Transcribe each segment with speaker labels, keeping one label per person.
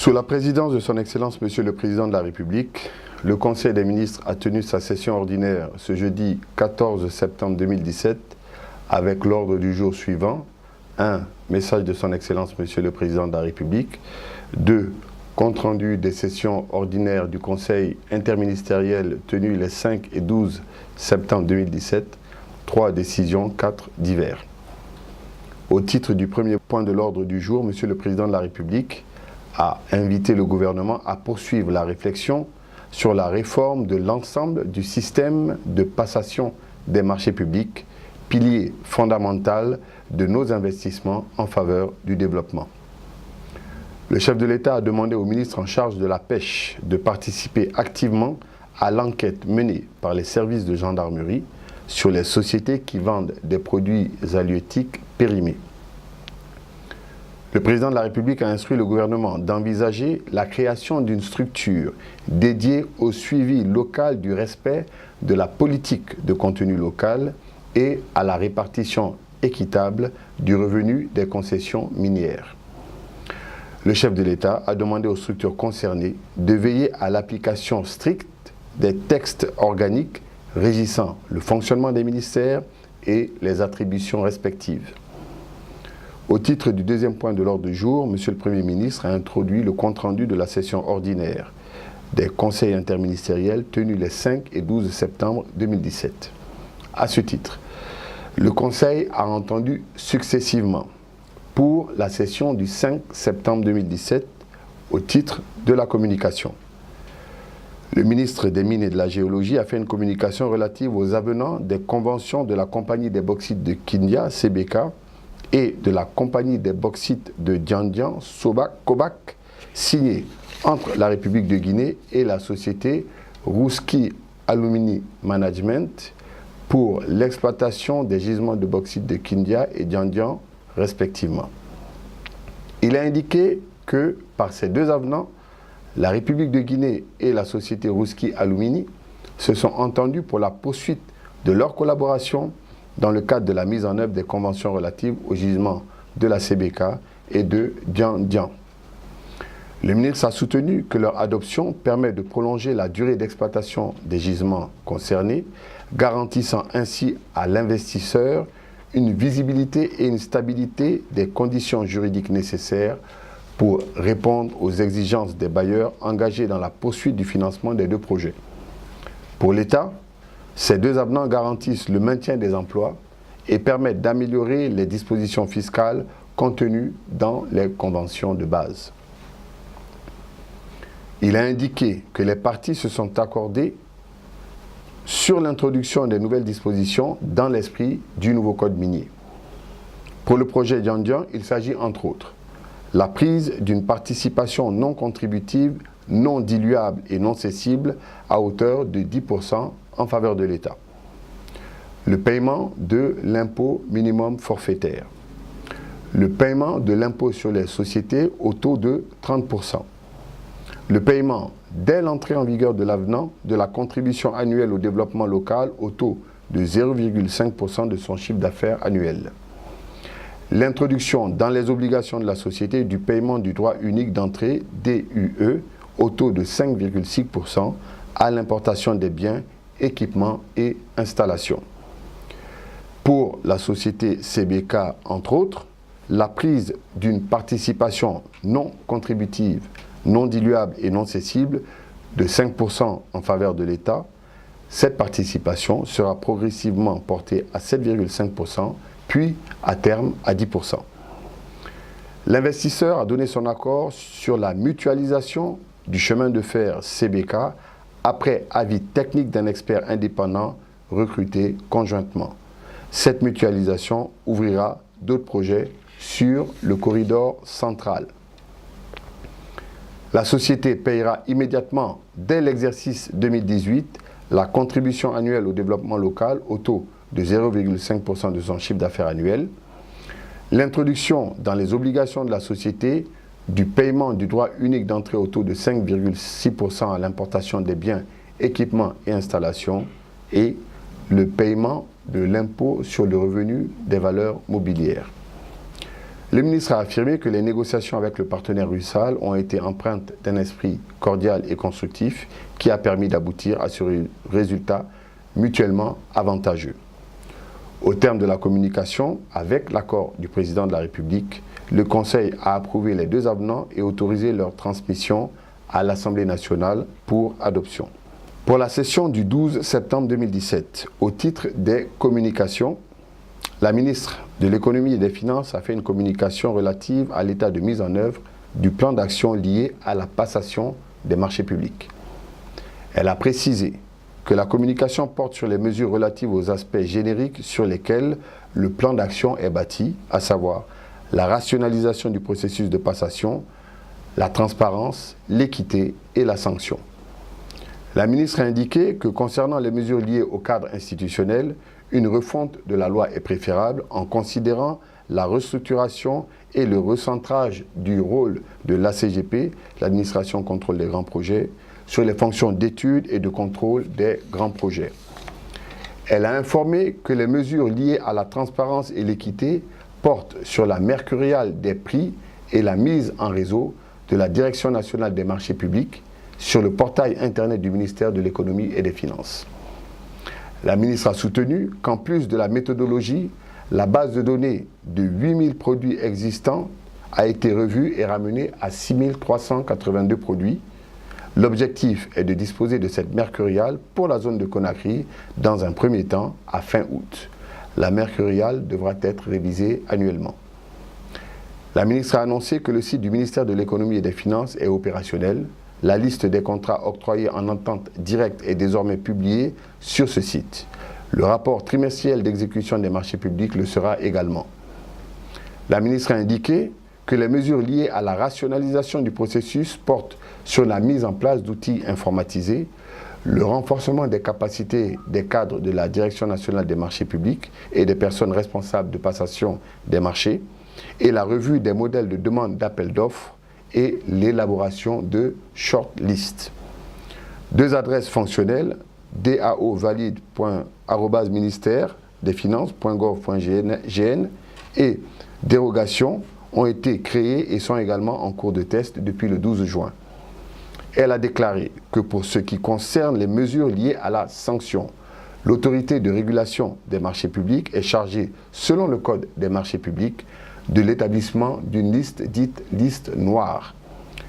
Speaker 1: Sous la présidence de son Excellence Monsieur le Président de la République, le Conseil des ministres a tenu sa session ordinaire ce jeudi 14 septembre 2017 avec l'ordre du jour suivant. 1. Message de son Excellence Monsieur le Président de la République. 2. Compte rendu des sessions ordinaires du Conseil interministériel tenu les 5 et 12 septembre 2017. 3. Décisions. 4. Divers. Au titre du premier point de l'ordre du jour, Monsieur le Président de la République a invité le gouvernement à poursuivre la réflexion sur la réforme de l'ensemble du système de passation des marchés publics, pilier fondamental de nos investissements en faveur du développement. Le chef de l'État a demandé au ministre en charge de la pêche de participer activement à l'enquête menée par les services de gendarmerie sur les sociétés qui vendent des produits halieutiques périmés. Le président de la République a instruit le gouvernement d'envisager la création d'une structure dédiée au suivi local du respect de la politique de contenu local et à la répartition équitable du revenu des concessions minières. Le chef de l'État a demandé aux structures concernées de veiller à l'application stricte des textes organiques régissant le fonctionnement des ministères et les attributions respectives. Au titre du deuxième point de l'ordre du jour, M. le Premier ministre a introduit le compte-rendu de la session ordinaire des conseils interministériels tenus les 5 et 12 septembre 2017. À ce titre, le Conseil a entendu successivement pour la session du 5 septembre 2017 au titre de la communication. Le ministre des Mines et de la Géologie a fait une communication relative aux avenants des conventions de la Compagnie des bauxites de Kindia, CBK, et de la Compagnie des bauxites de Diandian, Cobac, signé entre la République de Guinée et la société Rouski Alumini Management pour l'exploitation des gisements de bauxite de Kindia et Diandian respectivement. Il a indiqué que par ces deux avenants, la République de Guinée et la société Rouski Alumini se sont entendus pour la poursuite de leur collaboration dans le cadre de la mise en œuvre des conventions relatives au gisement de la CBK et de Diandian. Le ministre a soutenu que leur adoption permet de prolonger la durée d'exploitation des gisements concernés, garantissant ainsi à l'investisseur une visibilité et une stabilité des conditions juridiques nécessaires pour répondre aux exigences des bailleurs engagés dans la poursuite du financement des deux projets. Pour l'État, ces deux avenants garantissent le maintien des emplois et permettent d'améliorer les dispositions fiscales contenues dans les conventions de base. Il a indiqué que les parties se sont accordées sur l'introduction des nouvelles dispositions dans l'esprit du nouveau code minier. Pour le projet Diandian, il s'agit entre autres la prise d'une participation non contributive, non diluable et non cessible à hauteur de 10% en faveur de l'État. Le paiement de l'impôt minimum forfaitaire. Le paiement de l'impôt sur les sociétés au taux de 30%. Le paiement, dès l'entrée en vigueur de l'avenant, de la contribution annuelle au développement local au taux de 0,5% de son chiffre d'affaires annuel. L'introduction dans les obligations de la société du paiement du droit unique d'entrée, DUE, au taux de 5,6% à l'importation des biens, équipements et installations. Pour la société CBK, entre autres, la prise d'une participation non contributive, non diluable et non cessible de 5% en faveur de l'État. Cette participation sera progressivement portée à 7,5%, puis à terme à 10%. L'investisseur a donné son accord sur la mutualisation du chemin de fer CBK après avis technique d'un expert indépendant recruté conjointement. Cette mutualisation ouvrira d'autres projets sur le corridor central. La société paiera immédiatement, dès l'exercice 2018, la contribution annuelle au développement local au taux de 0,5% de son chiffre d'affaires annuel. L'introduction dans les obligations de la société du paiement du droit unique d'entrée au taux de 5,6% à l'importation des biens, équipements et installations et le paiement de l'impôt sur le revenu des valeurs mobilières. Le ministre a affirmé que les négociations avec le partenaire Rusal ont été empreintes d'un esprit cordial et constructif qui a permis d'aboutir à ce résultat mutuellement avantageux. Au terme de la communication, avec l'accord du président de la République, le Conseil a approuvé les 2 avenants et autorisé leur transmission à l'Assemblée nationale pour adoption. Pour la session du 12 septembre 2017, au titre des communications, la ministre de l'Économie et des Finances a fait une communication relative à l'état de mise en œuvre du plan d'action lié à la passation des marchés publics. Elle a précisé que la communication porte sur les mesures relatives aux aspects génériques sur lesquels le plan d'action est bâti, à savoir la rationalisation du processus de passation, la transparence, l'équité et la sanction. La ministre a indiqué que concernant les mesures liées au cadre institutionnel, une refonte de la loi est préférable en considérant la restructuration et le recentrage du rôle de l'ACGP, l'administration contrôle des grands projets, sur les fonctions d'étude et de contrôle des grands projets. Elle a informé que les mesures liées à la transparence et l'équité portent sur la mercuriale des prix et la mise en réseau de la Direction nationale des marchés publics sur le portail Internet du ministère de l'Économie et des Finances. La ministre a soutenu qu'en plus de la méthodologie, la base de données de 8000 produits existants a été revue et ramenée à 6382 produits. L'objectif est de disposer de cette mercuriale pour la zone de Conakry dans un premier temps à fin août. La mercuriale devra être révisée annuellement. La ministre a annoncé que le site du ministère de l'Économie et des Finances est opérationnel. La liste des contrats octroyés en entente directe est désormais publiée sur ce site. Le rapport trimestriel d'exécution des marchés publics le sera également. La ministre a indiqué que les mesures liées à la rationalisation du processus portent sur la mise en place d'outils informatisés, le renforcement des capacités des cadres de la Direction nationale des marchés publics et des personnes responsables de passation des marchés, et la revue des modèles de demande d'appel d'offres et l'élaboration de shortlist. 2 adresses fonctionnelles, dao-valide.ministère-des-finances.gov.gn et dérogation ont été créées et sont également en cours de test depuis le 12 juin. Elle a déclaré que pour ce qui concerne les mesures liées à la sanction, l'autorité de régulation des marchés publics est chargée, selon le Code des marchés publics, de l'établissement d'une liste dite liste noire.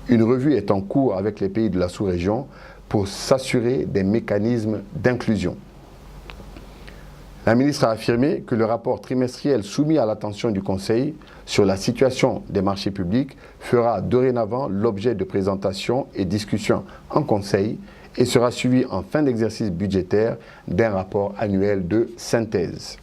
Speaker 1: Une revue est en cours avec les pays de la sous-région pour s'assurer des mécanismes d'inclusion. La ministre a affirmé que le rapport trimestriel soumis à l'attention du Conseil sur la situation des marchés publics fera dorénavant l'objet de présentations et discussions en Conseil et sera suivi en fin d'exercice budgétaire d'un rapport annuel de synthèse.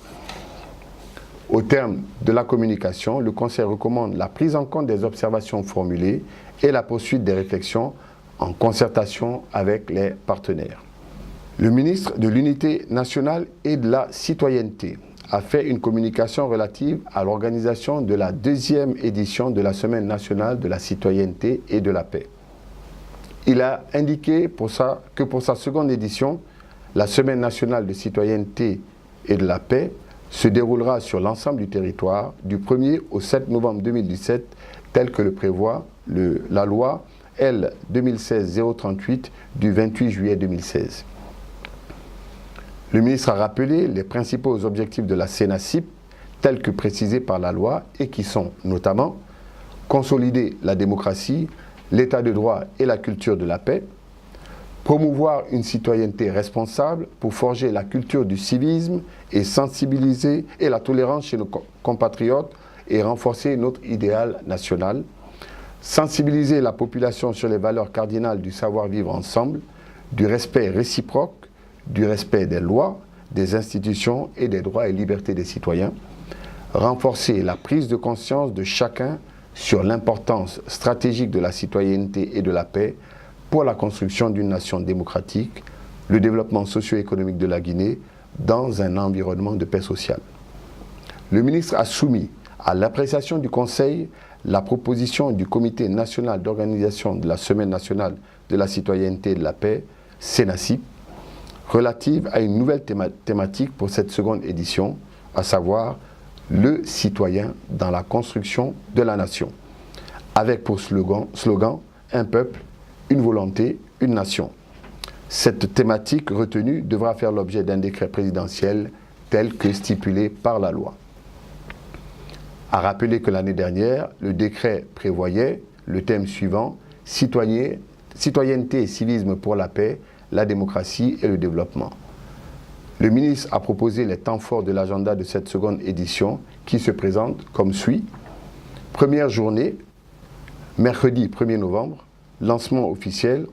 Speaker 1: Au terme de la communication, le Conseil recommande la prise en compte des observations formulées et la poursuite des réflexions en concertation avec les partenaires. Le ministre de l'Unité nationale et de la citoyenneté a fait une communication relative à l'organisation de la 2e édition de la Semaine nationale de la citoyenneté et de la paix. Il a indiqué que pour sa 2e édition, la Semaine nationale de citoyenneté et de la paix se déroulera sur l'ensemble du territoire du 1er au 7 novembre 2017, tel que le prévoit la loi L 2016-038 du 28 juillet 2016. Le ministre a rappelé les principaux objectifs de la CENACIP, tels que précisés par la loi et qui sont notamment consolider la démocratie, l'état de droit et la culture de la paix, promouvoir une citoyenneté responsable pour forger la culture du civisme et sensibiliser et la tolérance chez nos compatriotes et renforcer notre idéal national, sensibiliser la population sur les valeurs cardinales du savoir-vivre ensemble, du respect réciproque, du respect des lois, des institutions et des droits et libertés des citoyens, renforcer la prise de conscience de chacun sur l'importance stratégique de la citoyenneté et de la paix pour la construction d'une nation démocratique, le développement socio-économique de la Guinée dans un environnement de paix sociale. Le ministre a soumis à l'appréciation du Conseil la proposition du Comité national d'organisation de la Semaine nationale de la citoyenneté et de la paix, CENACIP, relative à une nouvelle thématique pour cette 2e édition, à savoir le citoyen dans la construction de la nation, avec pour slogan un peuple, une volonté, une nation. Cette thématique retenue devra faire l'objet d'un décret présidentiel tel que stipulé par la loi. À rappeler que l'année dernière, le décret prévoyait le thème suivant, citoyenneté et civisme pour la paix, la démocratie et le développement. Le ministre a proposé les temps forts de l'agenda de cette seconde édition qui se présente comme suit. Première journée, mercredi 1er novembre, lancement officiel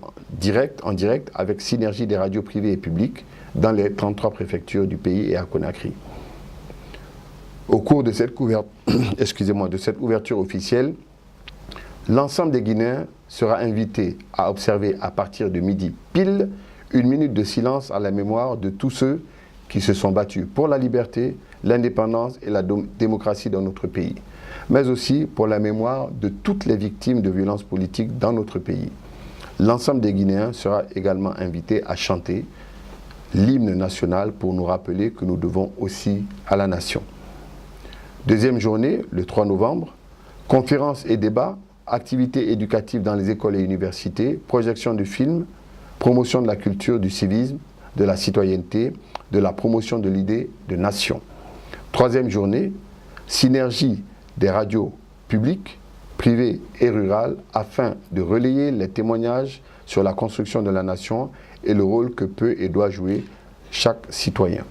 Speaker 1: en direct avec synergie des radios privées et publiques dans les 33 préfectures du pays et à Conakry. Au cours de cette ouverture officielle, l'ensemble des Guinéens sera invité à observer à partir de midi pile une minute de silence à la mémoire de tous ceux qui se sont battus pour la liberté, l'indépendance et la démocratie dans notre pays, mais aussi pour la mémoire de toutes les victimes de violences politiques dans notre pays. L'ensemble des Guinéens sera également invité à chanter l'hymne national pour nous rappeler que nous devons aussi à la nation. Deuxième journée, le 3 novembre, conférences et débats, activités éducatives dans les écoles et universités, projection de films, promotion de la culture, du civisme, de la citoyenneté, de la promotion de l'idée de nation. Troisième journée, synergie des radios publiques, privées et rurales afin de relayer les témoignages sur la construction de la nation et le rôle que peut et doit jouer chaque citoyen.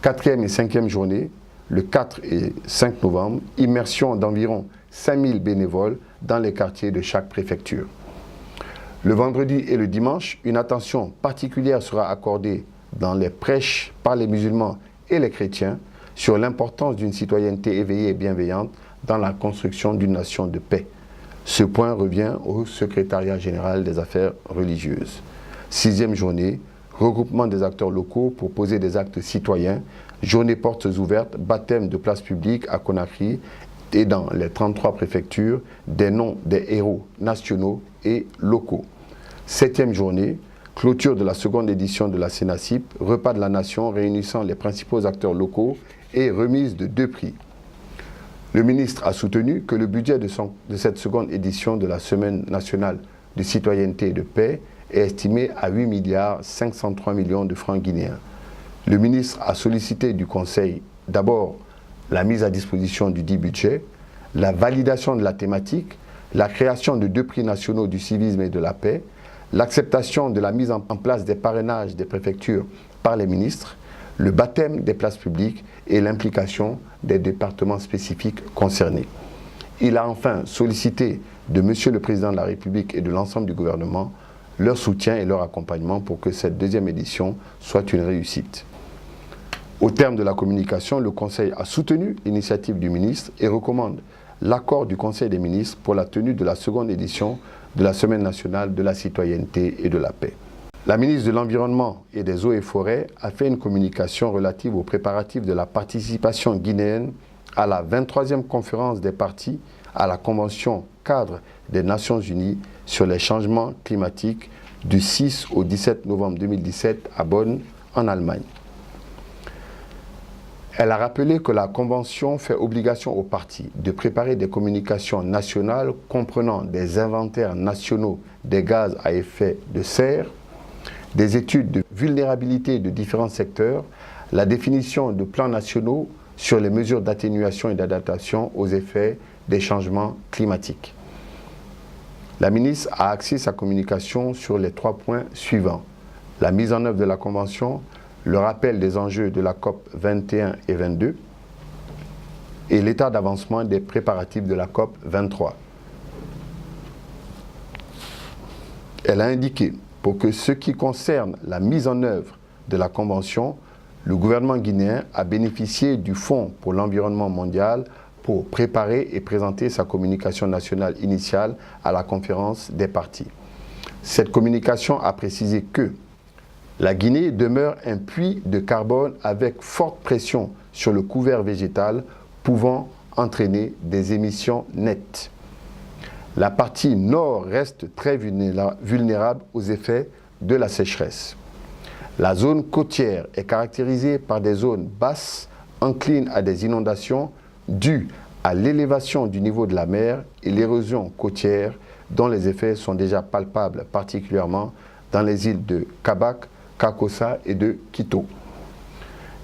Speaker 1: Quatrième et cinquième journée, le 4 et 5 novembre, immersion d'environ 5000 bénévoles dans les quartiers de chaque préfecture. Le vendredi et le dimanche, une attention particulière sera accordée dans les prêches par les musulmans et les chrétiens sur l'importance d'une citoyenneté éveillée et bienveillante dans la construction d'une nation de paix. Ce point revient au secrétariat général des affaires religieuses. Sixième journée, regroupement des acteurs locaux pour poser des actes citoyens, journée portes ouvertes, baptême de place publique à Conakry et dans les 33 préfectures, des noms des héros nationaux et locaux. Septième journée, clôture de la seconde édition de la CENACIP, repas de la nation réunissant les principaux acteurs locaux et remise de 2 prix. Le ministre a soutenu que le budget de cette seconde édition de la Semaine nationale de citoyenneté et de paix est estimé à 8,503 milliards de francs guinéens. Le ministre a sollicité du Conseil d'abord la mise à disposition du dit budget, la validation de la thématique, la création de 2 prix nationaux du civisme et de la paix, l'acceptation de la mise en place des parrainages des préfectures par les ministres, le baptême des places publiques et l'implication des départements spécifiques concernés. Il a enfin sollicité de Monsieur le Président de la République et de l'ensemble du gouvernement leur soutien et leur accompagnement pour que cette deuxième édition soit une réussite. Au terme de la communication, le Conseil a soutenu l'initiative du ministre et recommande l'accord du Conseil des ministres pour la tenue de la seconde édition de la Semaine nationale de la citoyenneté et de la paix. La ministre de l'Environnement et des Eaux et Forêts a fait une communication relative aux préparatifs de la participation guinéenne à la 23e conférence des parties à la Convention cadre des Nations Unies sur les changements climatiques du 6 au 17 novembre 2017 à Bonn, en Allemagne. Elle a rappelé que la Convention fait obligation aux parties de préparer des communications nationales comprenant des inventaires nationaux des gaz à effet de serre, des études de vulnérabilité de différents secteurs, la définition de plans nationaux sur les mesures d'atténuation et d'adaptation aux effets des changements climatiques. La ministre a axé sa communication sur les 3 points suivants. La mise en œuvre de la Convention, le rappel des enjeux de la COP 21 et 22 et l'état d'avancement des préparatifs de la COP 23. Elle a indiqué, pour que ce qui concerne la mise en œuvre de la Convention, le gouvernement guinéen a bénéficié du Fonds pour l'environnement mondial pour préparer et présenter sa communication nationale initiale à la conférence des parties. Cette communication a précisé que la Guinée demeure un puits de carbone avec forte pression sur le couvert végétal pouvant entraîner des émissions nettes. La partie nord reste très vulnérable aux effets de la sécheresse. La zone côtière est caractérisée par des zones basses encline à des inondations dues à l'élévation du niveau de la mer et l'érosion côtière dont les effets sont déjà palpables, particulièrement dans les îles de Kabak, Kakossa et de Quito.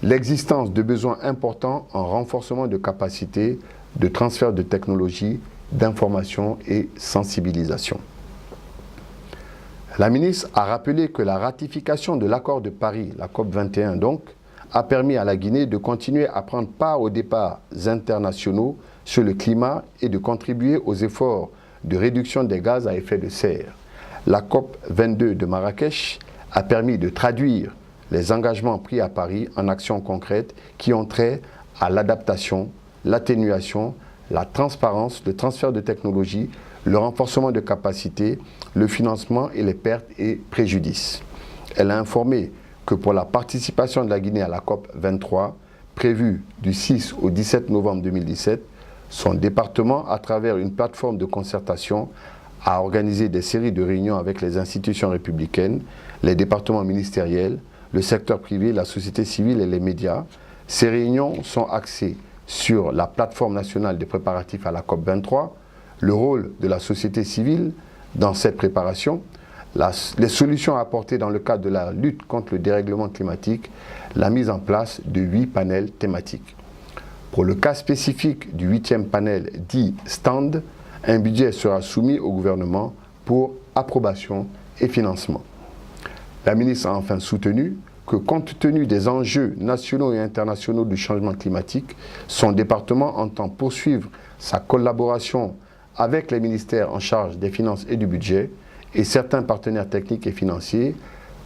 Speaker 1: L'existence de besoins importants en renforcement de capacités, de transfert de technologies, d'information et sensibilisation. La ministre a rappelé que la ratification de l'accord de Paris, la COP 21 donc, a permis à la Guinée de continuer à prendre part aux débats internationaux sur le climat et de contribuer aux efforts de réduction des gaz à effet de serre. La COP 22 de Marrakech a permis de traduire les engagements pris à Paris en actions concrètes qui ont trait à l'adaptation, l'atténuation, la transparence, le transfert de technologies, le renforcement de capacités, le financement et les pertes et préjudices. Elle a informé que pour la participation de la Guinée à la COP 23, prévue du 6 au 17 novembre 2017, son département, à travers une plateforme de concertation, a organisé des séries de réunions avec les institutions républicaines, les départements ministériels, le secteur privé, la société civile et les médias. Ces réunions sont axées sur la plateforme nationale des préparatifs à la COP 23, le rôle de la société civile dans cette préparation, les solutions apportées dans le cadre de la lutte contre le dérèglement climatique, la mise en place de 8 panels thématiques. Pour le cas spécifique du 8e panel dit Stand, un budget sera soumis au gouvernement pour approbation et financement. La ministre a enfin soutenu que compte tenu des enjeux nationaux et internationaux du changement climatique, son département entend poursuivre sa collaboration avec les ministères en charge des finances et du budget et certains partenaires techniques et financiers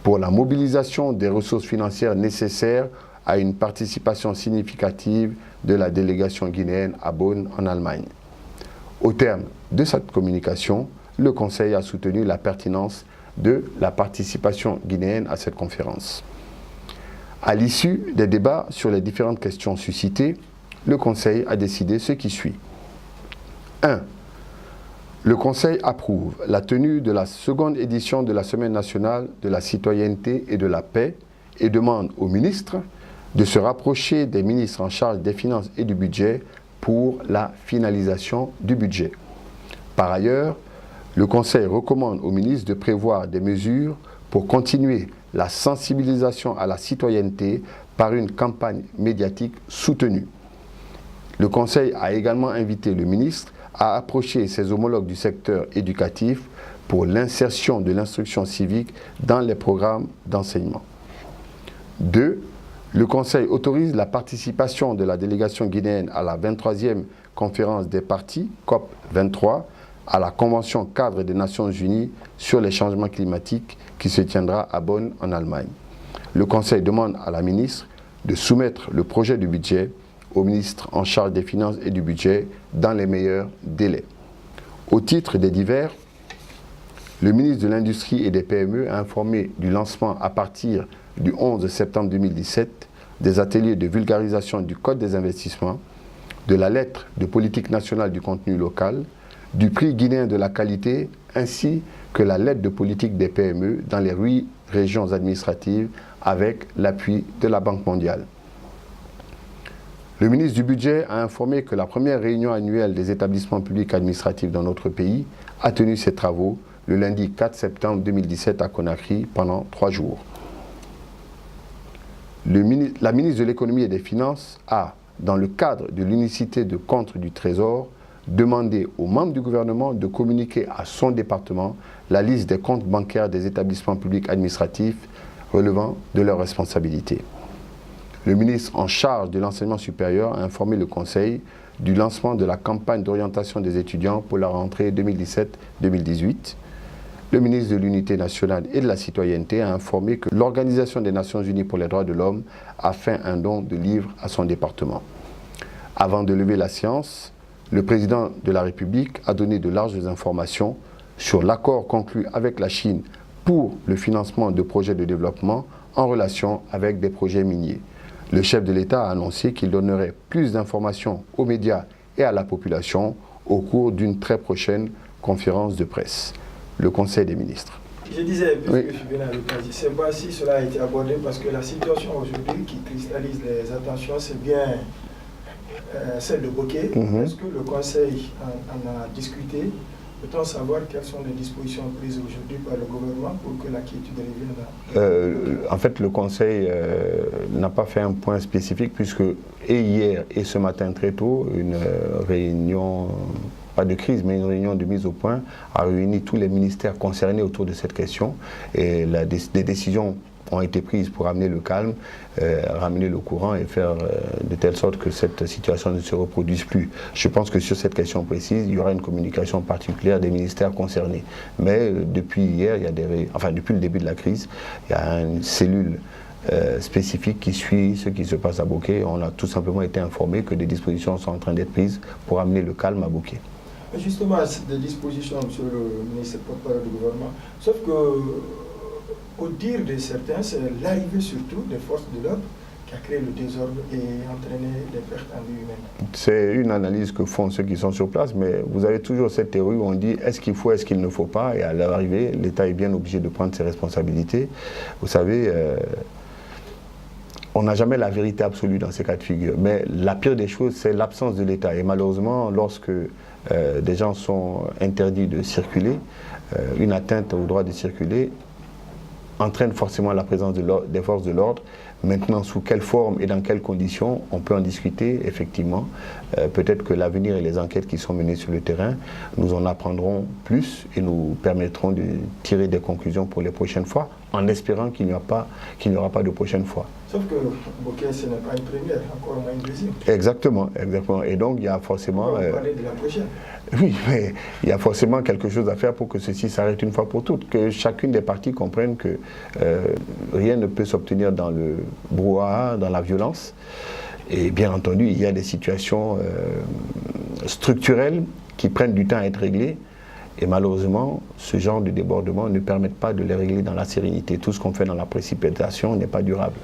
Speaker 1: pour la mobilisation des ressources financières nécessaires à une participation significative de la délégation guinéenne à Bonn en Allemagne. Au terme de cette communication, le Conseil a soutenu la pertinence de la participation guinéenne à cette conférence. À l'issue des débats sur les différentes questions suscitées, le Conseil a décidé ce qui suit. 1. Le Conseil approuve la tenue de la seconde édition de la Semaine nationale de la citoyenneté et de la paix et demande au ministre de se rapprocher des ministres en charge des finances et du budget pour la finalisation du budget. Par ailleurs, le Conseil recommande au ministre de prévoir des mesures pour continuer la sensibilisation à la citoyenneté par une campagne médiatique soutenue. Le Conseil a également invité le ministre à approcher ses homologues du secteur éducatif pour l'insertion de l'instruction civique dans les programmes d'enseignement. 2. Le Conseil autorise la participation de la délégation guinéenne à la 23e conférence des parties, COP 23, à la Convention cadre des Nations Unies sur les changements climatiques qui se tiendra à Bonn en Allemagne. Le Conseil demande à la ministre de soumettre le projet du budget au ministre en charge des finances et du budget dans les meilleurs délais. Au titre des divers, le ministre de l'Industrie et des PME a informé du lancement à partir du 11 septembre 2017 des ateliers de vulgarisation du Code des investissements, de la lettre de politique nationale du contenu local, du prix guinéen de la qualité ainsi que la lettre de politique des PME dans les 8 régions administratives avec l'appui de la Banque mondiale. Le ministre du Budget a informé que la première réunion annuelle des établissements publics administratifs dans notre pays a tenu ses travaux le lundi 4 septembre 2017 à Conakry pendant 3 jours. La ministre de l'Économie et des Finances a, dans le cadre de l'unicité de compte du Trésor, demandé aux membres du gouvernement de communiquer à son département la liste des comptes bancaires des établissements publics administratifs relevant de leurs responsabilités. Le ministre en charge de l'enseignement supérieur a informé le Conseil du lancement de la campagne d'orientation des étudiants pour la rentrée 2017-2018. Le ministre de l'Unité nationale et de la citoyenneté a informé que l'Organisation des Nations Unies pour les droits de l'homme a fait un don de livres à son département. Avant de lever la séance, le président de la République a donné de larges informations sur l'accord conclu avec la Chine pour le financement de projets de développement en relation avec des projets miniers. Le chef de l'État a annoncé qu'il donnerait plus d'informations aux médias et à la population au cours d'une très prochaine conférence de presse. Le Conseil des ministres.
Speaker 2: Je disais, puisque
Speaker 1: oui.
Speaker 2: je suis venu à l'occasion, je ne sais pas si cela a été abordé parce que la situation aujourd'hui qui cristallise les attentions, c'est bien celle de Bokeh. Est-ce que le Conseil en a discuté? Peut-on savoir quelles sont les dispositions prises aujourd'hui par le gouvernement pour que la quiétude revienne là?
Speaker 1: En fait, le Conseil n'a pas fait un point spécifique puisque et hier et ce matin très tôt, une réunion, pas de crise, mais une réunion de mise au point a réuni tous les ministères concernés autour de cette question et des décisions ont été prises pour amener le calme, ramener le courant et faire de telle sorte que cette situation ne se reproduise plus. Je pense que sur cette question précise, il y aura une communication particulière des ministères concernés. Mais depuis hier, depuis le début de la crise, il y a une cellule spécifique qui suit ce qui se passe à Bokeh. On a tout simplement été informé que des dispositions sont en train d'être prises pour amener le calme à Bokeh.
Speaker 2: Justement, des dispositions, monsieur le ministre porte-parole du gouvernement, sauf que au dire de certains, c'est l'arrivée surtout des forces de l'ordre qui a créé le désordre et entraîné des pertes en vie humaine.
Speaker 1: C'est une analyse que font ceux qui sont sur place, mais vous avez toujours cette théorie où on dit est-ce qu'il faut, est-ce qu'il ne faut pas, et à l'arrivée, l'État est bien obligé de prendre ses responsabilités. Vous savez, on n'a jamais la vérité absolue dans ces cas de figure, mais la pire des choses, c'est l'absence de l'État. Et malheureusement, lorsque des gens sont interdits de circuler, une atteinte au droit de circuler entraîne forcément la présence des forces de l'ordre. Maintenant, sous quelle forme et dans quelles conditions, on peut en discuter, effectivement. Peut-être que l'avenir et les enquêtes qui sont menées sur le terrain nous en apprendront plus et nous permettront de tirer des conclusions pour les prochaines fois, en espérant qu'il n'y aura pas de prochaine fois.
Speaker 2: Sauf que Bokeh, ce n'est pas une première, encore moins une deuxième.
Speaker 1: Exactement, exactement. Et donc, il y a forcément...
Speaker 2: On va parler de la prochaine.
Speaker 1: Oui, mais il y a forcément quelque chose à faire pour que ceci s'arrête une fois pour toutes, que chacune des parties comprenne que rien ne peut s'obtenir dans le brouhaha, dans la violence. Et bien entendu, il y a des situations structurelles qui prennent du temps à être réglées. Et malheureusement, ce genre de débordements ne permettent pas de les régler dans la sérénité. Tout ce qu'on fait dans la précipitation n'est pas durable.